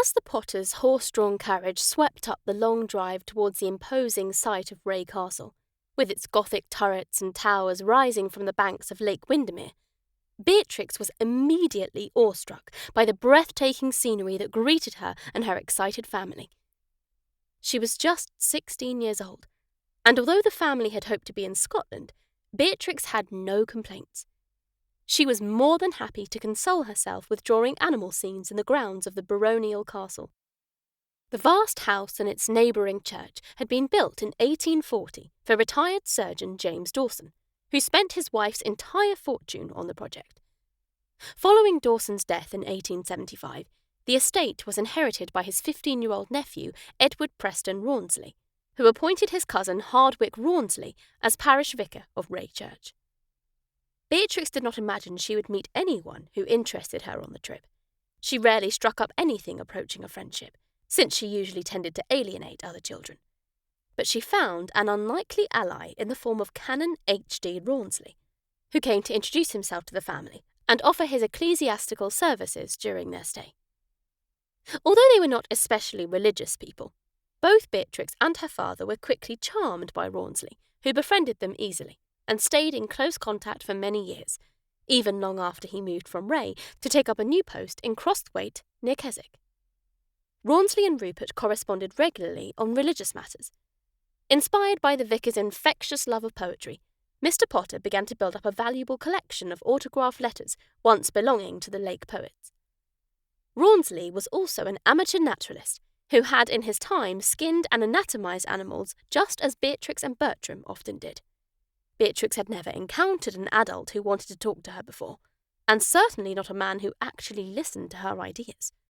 As the Potters' horse-drawn carriage swept up the long drive towards the imposing site of Ray Castle, with its Gothic turrets and towers rising from the banks of Lake Windermere, Beatrix was immediately awestruck by the breathtaking scenery that greeted her and her excited family. She was just 16 years old, and although the family had hoped to be in Scotland, Beatrix had no complaints. She was more than happy to console herself with drawing animal scenes in the grounds of the baronial castle. The vast house and its neighbouring church had been built in 1840 for retired surgeon James Dawson, who spent his wife's entire fortune on the project. Following Dawson's death in 1875, the estate was inherited by his 15-year-old nephew, Edward Preston Rawnsley, who appointed his cousin Hardwicke Rawnsley as parish vicar of Ray Church. Beatrix did not imagine she would meet anyone who interested her on the trip. She rarely struck up anything approaching a friendship, since she usually tended to alienate other children. But she found an unlikely ally in the form of Canon H.D. Rawnsley, who came to introduce himself to the family and offer his ecclesiastical services during their stay. Although they were not especially religious people, both Beatrix and her father were quickly charmed by Rawnsley, who befriended them easily and stayed in close contact for many years, even long after he moved from Ray to take up a new post in Crosthwaite near Keswick. Rawnsley and Rupert corresponded regularly on religious matters. Inspired by the vicar's infectious love of poetry, Mr. Potter began to build up a valuable collection of autographed letters once belonging to the Lake poets. Rawnsley was also an amateur naturalist who had in his time skinned and anatomized animals just as Beatrix and Bertram often did. Beatrix had never encountered an adult who wanted to talk to her before, and certainly not a man who actually listened to her ideas.